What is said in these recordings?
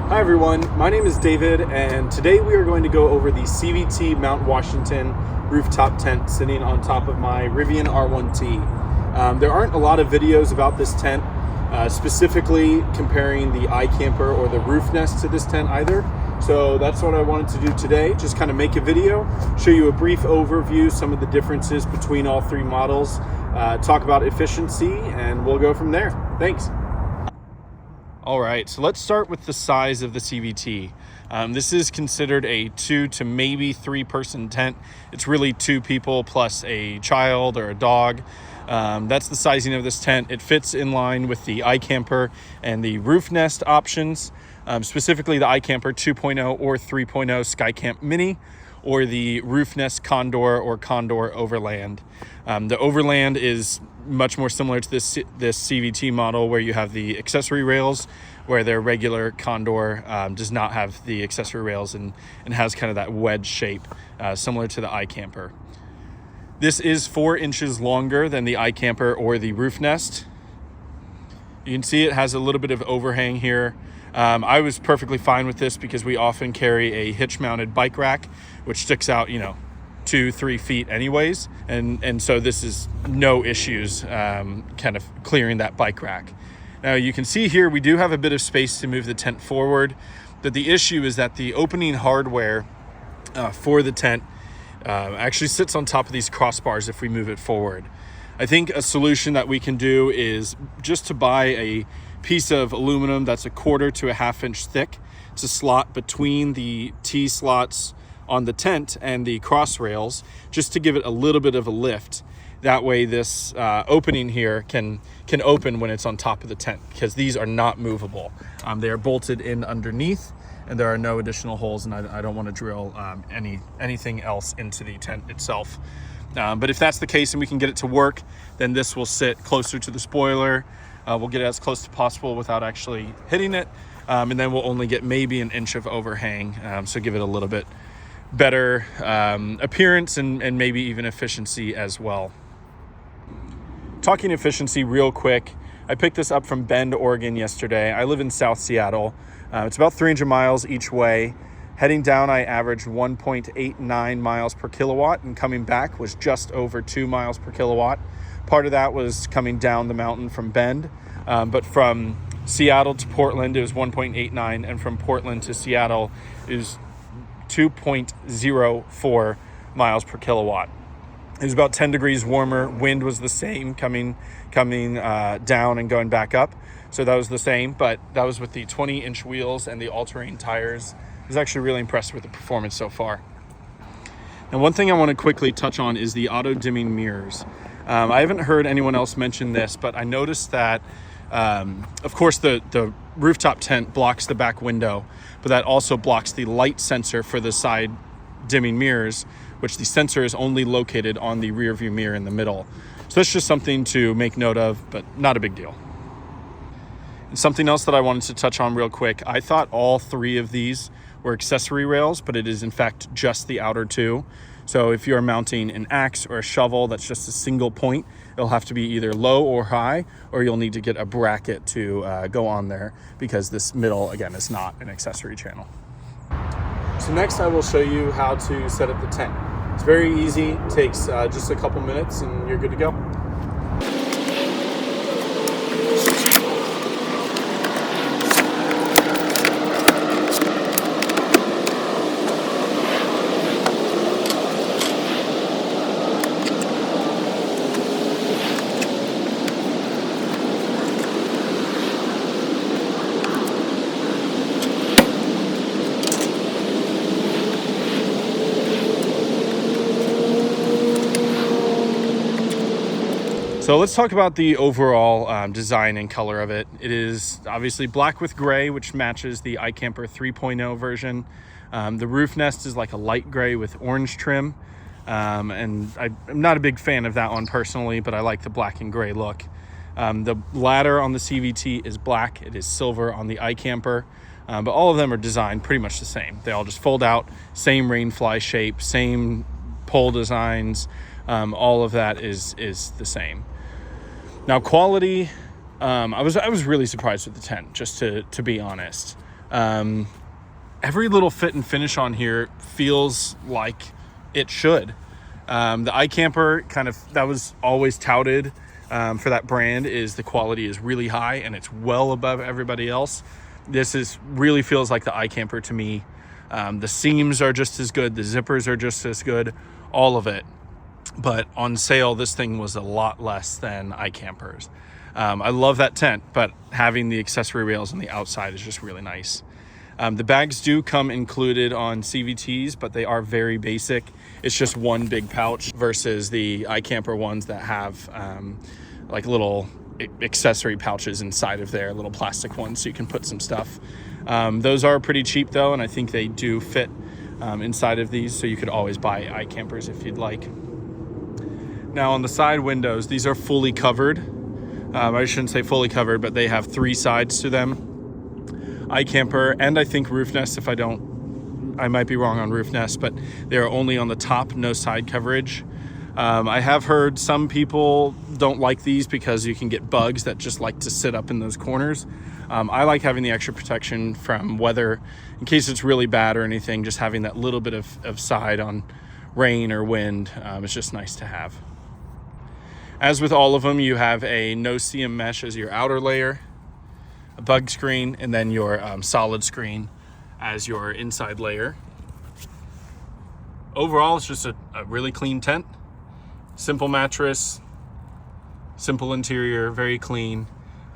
Hi everyone, my name is David, and today we are going to go over the CVT Mount Washington rooftop tent sitting on top of my Rivian R1T. There aren't a lot of videos about this tent, specifically comparing the iKamper or the Roofnest to this tent either. So that's what I wanted to do today, just kind of make a video, show you a brief overview, some of the differences between all three models, talk about efficiency, and we'll go from there. Thanks. All right, so let's start with the size of the CVT. This is considered a 2 to maybe 3 person tent. It's really 2 people plus a child or a dog. That's the sizing of this tent. It fits in line with the iKamper and the Roofnest options, specifically the iKamper 2.0 or 3.0 SkyCamp Mini, or the Roofnest Condor or Condor Overland. The Overland is much more similar to this CVT model, where you have the accessory rails, where their regular Condor does not have the accessory rails and has kind of that wedge shape, similar to the iKamper. This is 4 inches longer than the iKamper or the Roofnest. You can see it has a little bit of overhang here. I was perfectly fine with this because we often carry a hitch-mounted bike rack, which sticks out, 2-3 feet anyways. And so this is no issues kind of clearing that bike rack. Now you can see here, we do have a bit of space to move the tent forward, but the issue is that the opening hardware for the tent actually sits on top of these crossbars if we move it forward. I think a solution that we can do is just to buy a piece of aluminum that's 1/4 to 1/2 inch thick to slot between the T slots on the tent and the cross rails, just to give it a little bit of a lift. That way this opening here can open when it's on top of the tent, because these are not movable. They are bolted in underneath, and there are no additional holes, and I don't want to drill anything else into the tent itself. But if that's the case and we can get it to work, then this will sit closer to the spoiler. We'll get it as close as possible without actually hitting it, and then we'll only get maybe 1 inch of overhang, so give it a little bit better appearance and maybe even efficiency as well. Talking efficiency real quick, I picked this up from Bend, Oregon yesterday. I live in South Seattle. It's about 300 miles each way. Heading down, I averaged 1.89 miles per kilowatt, and coming back was just over 2 miles per kilowatt. Part of that was coming down the mountain from Bend, but from Seattle to Portland, it was 1.89, and from Portland to Seattle is 2.04 miles per kilowatt. It was about 10 degrees warmer. Wind was the same, coming down and going back up. So that was the same, but that was with the 20-inch wheels and the all-terrain tires. I was actually really impressed with the performance so far. Now, one thing I want to quickly touch on is the auto-dimming mirrors. I haven't heard anyone else mention this, but I noticed that, of course, the rooftop tent blocks the back window, but that also blocks the light sensor for the side dimming mirrors, which the sensor is only located on the rear view mirror in the middle. So that's just something to make note of, but not a big deal. And something else that I wanted to touch on real quick, I thought all 3 of these were accessory rails, but it is in fact just the outer 2. So if you're mounting an axe or a shovel that's just a single point, it'll have to be either low or high, or you'll need to get a bracket to go on there, because this middle, again, is not an accessory channel. So next I will show you how to set up the tent. It's very easy, it takes just a couple minutes and you're good to go. So let's talk about the overall design and color of it. It is obviously black with gray, which matches the iKamper 3.0 version. The Roofnest is like a light gray with orange trim. And I'm not a big fan of that one personally, but I like the black and gray look. The ladder on the CVT is black. It is silver on the iKamper. But all of them are designed pretty much the same. They all just fold out, same rainfly shape, same pole designs. All of that is the same. Now, quality, I was really surprised with the tent, just to be honest. Every little fit and finish on here feels like it should. The iKamper that was always touted for that brand, is the quality is really high and it's well above everybody else. This really feels like the iKamper to me. The seams are just as good, the zippers are just as good, all of it. But on sale, this thing was a lot less than iKamper's. I love that tent, but having the accessory rails on the outside is just really nice. The bags do come included on CVTs, but they are very basic. It's just one big pouch versus the iKamper ones that have like little accessory pouches inside of there, little plastic ones, so you can put some stuff. Those are pretty cheap though, and I think they do fit inside of these, so you could always buy iKampers if you'd like. Now on the side windows, these are fully covered. I shouldn't say fully covered, but they have 3 sides to them. iKamper and I think Roofnest, I might be wrong on Roofnest, but they're only on the top, no side coverage. I have heard some people don't like these because you can get bugs that just like to sit up in those corners. I like having the extra protection from weather in case it's really bad or anything. Just having that little bit of side on rain or wind is just nice to have. As with all of them, you have a no-seam mesh as your outer layer, a bug screen, and then your solid screen as your inside layer. Overall, it's just a really clean tent. Simple mattress, simple interior, very clean.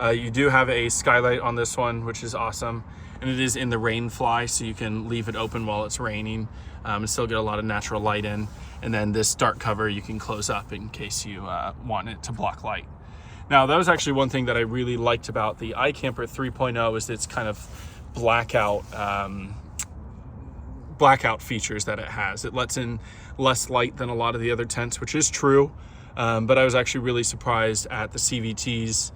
You do have a skylight on this one, which is awesome. And it is in the rain fly, so you can leave it open while it's raining and still get a lot of natural light in. And then this dark cover you can close up in case you want it to block light. Now, that was actually one thing that I really liked about the iKamper 3.0 is its kind of blackout features that it has. It lets in less light than a lot of the other tents, which is true. But I was actually really surprised at the CVT's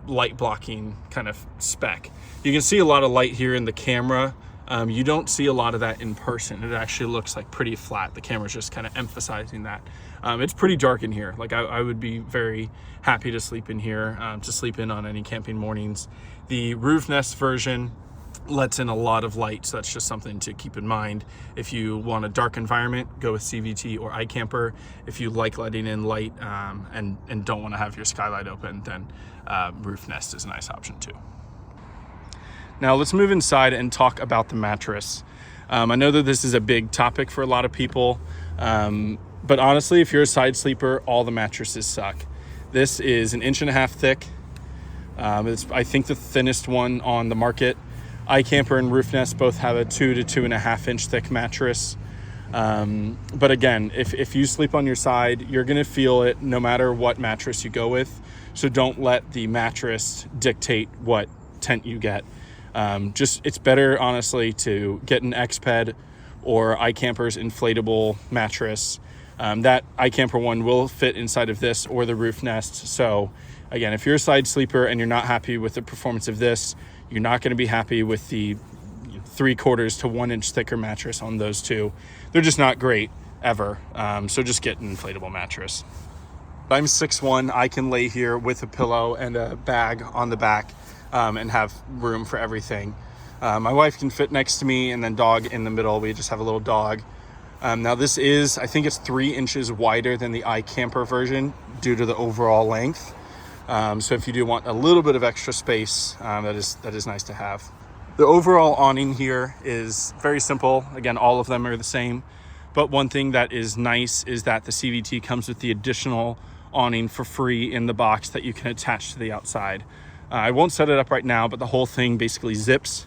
light blocking kind of spec. You can see a lot of light here in the camera. You don't see a lot of that in person. It actually looks like pretty flat. The camera's just kind of emphasizing that. It's pretty dark in here. Like I would be very happy to sleep in here, to sleep in on any camping mornings. The Roofnest version lets in a lot of light, so that's just something to keep in mind. If you want a dark environment, go with CVT or iKamper. If you like letting in light and don't want to have your skylight open, then Roofnest is a nice option too. Now let's move inside and talk about the mattress. I know that this is a big topic for a lot of people, but honestly, if you're a side sleeper, all the mattresses suck. This is 1.5 inches thick. It's, I think, the thinnest one on the market. iKamper and Roofnest both have a 2 to 2.5 inch thick mattress. But again, if you sleep on your side, you're gonna feel it no matter what mattress you go with. So don't let the mattress dictate what tent you get. It's better, honestly, to get an Xped or iKamper's inflatable mattress. That iKamper one will fit inside of this or the Roofnest. So again, if you're a side sleeper and you're not happy with the performance of this, you're not going to be happy with the 3/4 to 1 inch thicker mattress on those two. They're just not great ever. So just get an inflatable mattress. I'm 6'1". I can lay here with a pillow and a bag on the back and have room for everything. My wife can fit next to me, and then dog in the middle. We just have a little dog. Now this is, I think it's 3 inches wider than the iKamper version due to the overall length. So if you do want a little bit of extra space, that is nice to have. The overall awning here is very simple. Again, all of them are the same. But one thing that is nice is that the CVT comes with the additional awning for free in the box that you can attach to the outside. I won't set it up right now, but the whole thing basically zips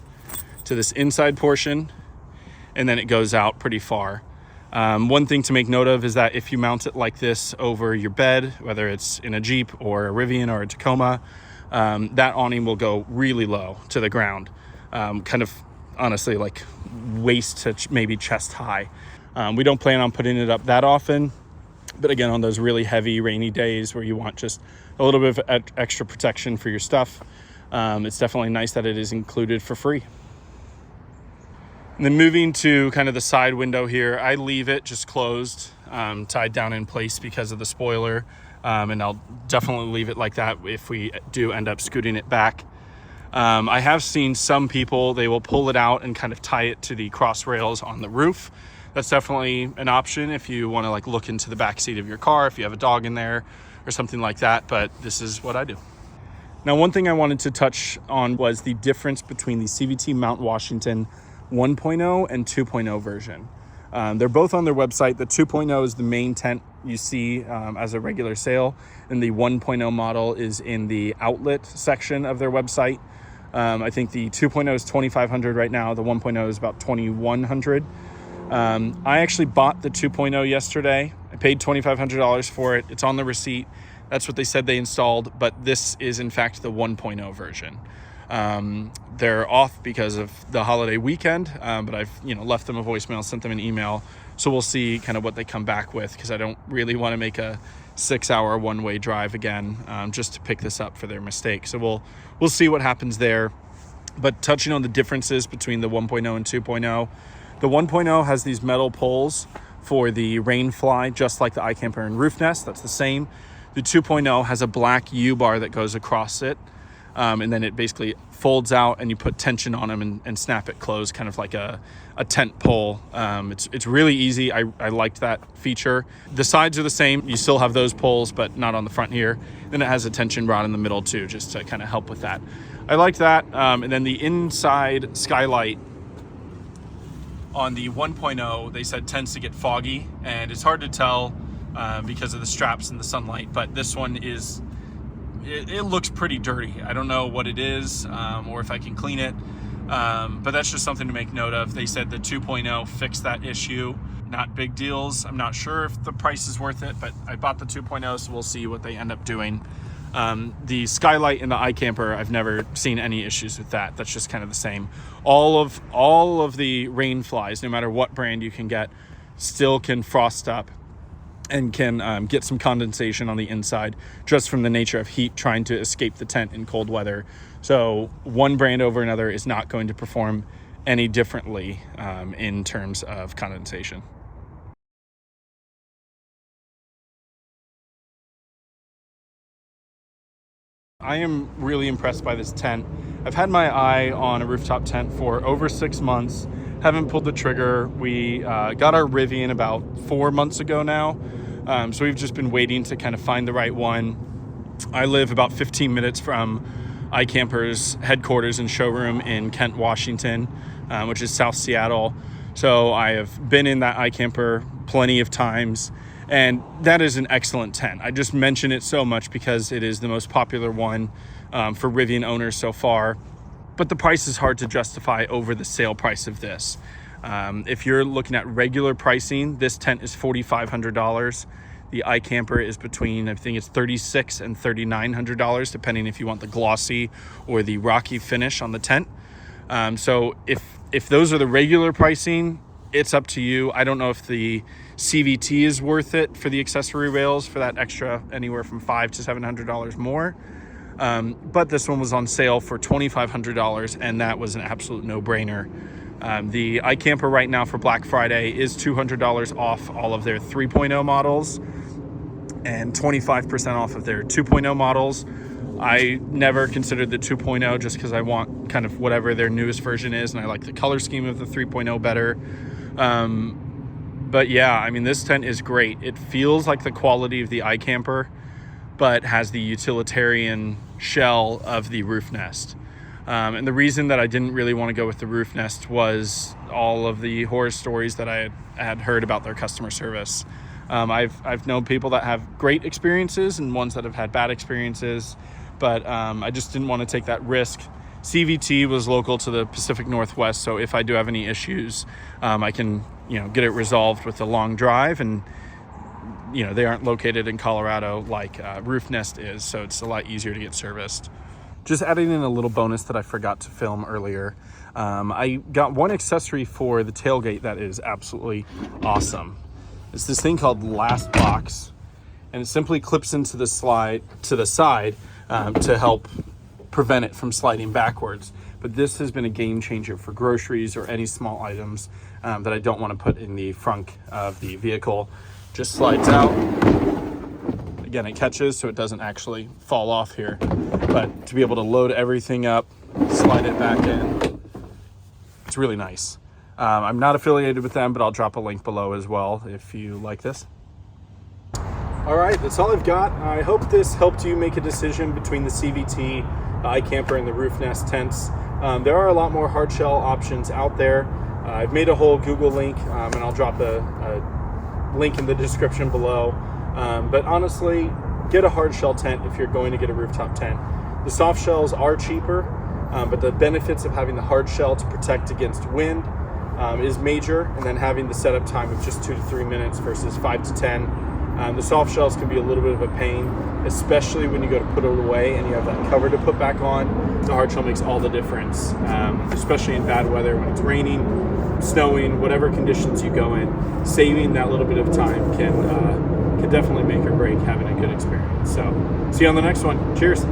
to this inside portion, and then it goes out pretty far. One thing to make note of is that if you mount it like this over your bed, whether it's in a Jeep or a Rivian or a Tacoma, that awning will go really low to the ground, kind of honestly like waist to maybe chest high. We don't plan on putting it up that often, but again, on those really heavy rainy days where you want just a little bit of extra protection for your stuff, it's definitely nice that it is included for free. And then moving to kind of the side window here, I leave it just closed, tied down in place because of the spoiler. And I'll definitely leave it like that if we do end up scooting it back. I have seen some people, they will pull it out and kind of tie it to the cross rails on the roof. That's definitely an option if you want to like look into the back seat of your car, if you have a dog in there or something like that, but this is what I do. Now, one thing I wanted to touch on was the difference between the CVT Mount Washington 1.0 and 2.0 version. They're both on their website. The 2.0 is the main tent you see as a regular sale, and the 1.0 model is in the outlet section of their website. I think the 2.0 is $2,500 right now. The 1.0 is about $2,100. I actually bought the 2.0 yesterday. I paid $2,500 for it. It's on the receipt. That's what they said they installed, but this is in fact the 1.0 version. They're off because of the holiday weekend, but I've left them a voicemail, sent them an email, so we'll see kind of what they come back with, because I don't really want to make a 6-hour one-way drive again just to pick this up for their mistake. So we'll see what happens there. But touching on the differences between the 1.0 and 2.0, the 1.0 has these metal poles for the rain fly, just like the iKamper and Roofnest. That's the same. The 2.0 has a black U-bar that goes across it, and then it basically folds out and you put tension on them and snap it closed, kind of like a tent pole. It's really easy. I liked that feature. The sides are the same. You still have those poles, but not on the front here. Then it has a tension rod in the middle too, just to kind of help with that. I liked that. And then the inside skylight on the 1.0, they said tends to get foggy, and it's hard to tell because of the straps and the sunlight, but this one is, it looks pretty dirty. I don't know what it is or if I can clean it, but that's just something to make note of. They said the 2.0 fixed that issue. Not big deals. I'm not sure if the price is worth it, but I bought the 2.0, so we'll see what they end up doing. The skylight in the iKamper, I've never seen any issues with that. That's just kind of the same. All of the rain flies, no matter what brand you can get, still can frost up and can get some condensation on the inside just from the nature of heat trying to escape the tent in cold weather. So one brand over another is not going to perform any differently in terms of condensation. I am really impressed by this tent. I've had my eye on a rooftop tent for over 6 months. Haven't pulled the trigger. We got our Rivian about 4 months ago now. So we've just been waiting to kind of find the right one. I live about 15 minutes from iKamper's headquarters and showroom in Kent, Washington, which is South Seattle. So I have been in that iKamper plenty of times, and that is an excellent tent. I just mention it so much because it is the most popular one for Rivian owners so far, but the price is hard to justify over the sale price of this. If you're looking at regular pricing, this tent is $4,500. The iKamper is between, I think it's $3,600 and $3,900, depending if you want the glossy or the rocky finish on the tent. So if those are the regular pricing, it's up to you. I don't know if the CVT is worth it for the accessory rails for that extra anywhere from $500 to $700 more. But this one was on sale for $2,500, and that was an absolute no-brainer. The iKamper right now for Black Friday is $200 off all of their 3.0 models and 25% off of their 2.0 models. I never considered the 2.0 just because I want kind of whatever their newest version is, and I like the color scheme of the 3.0 better. But yeah, I mean, this tent is great. It feels like the quality of the iKamper, but has the utilitarian shell of the Roofnest. And the reason that I didn't really want to go with the Roofnest was all of the horror stories that I had heard about their customer service. I've known people that have great experiences and ones that have had bad experiences, but I just didn't want to take that risk. CVT was local to the Pacific Northwest, so if I do have any issues, I can get it resolved with a long drive, and they aren't located in Colorado like Roofnest is, so it's a lot easier to get serviced. Just adding in a little bonus that I forgot to film earlier. I got one accessory for the tailgate that is absolutely awesome. It's this thing called Last Box, and it simply clips into the side to help prevent it from sliding backwards. But this has been a game changer for groceries or any small items that I don't want to put in the front of the vehicle. Just slides out. Again, it catches so it doesn't actually fall off here. But to be able to load everything up slide it back in. It's really nice. I'm not affiliated with them, but I'll drop a link below as well if you like this. All right, that's all I've got. I hope this helped you make a decision between the CVT, the iKamper, and the Roofnest tents. There are a lot more hard shell options out there. I've made a whole Google link, and I'll drop a link in the description below. But honestly, get a hard shell tent if you're going to get a rooftop tent. The soft shells are cheaper, but the benefits of having the hard shell to protect against wind is major, and then having the setup time of just 2 to 3 minutes versus 5 to 10. The soft shells can be a little bit of a pain, especially when you go to put it away and you have that cover to put back on. The hard shell makes all the difference, especially in bad weather when it's raining, snowing, whatever conditions you go in. Saving that little bit of time can definitely make or break having a good experience. So see you on the next one. Cheers.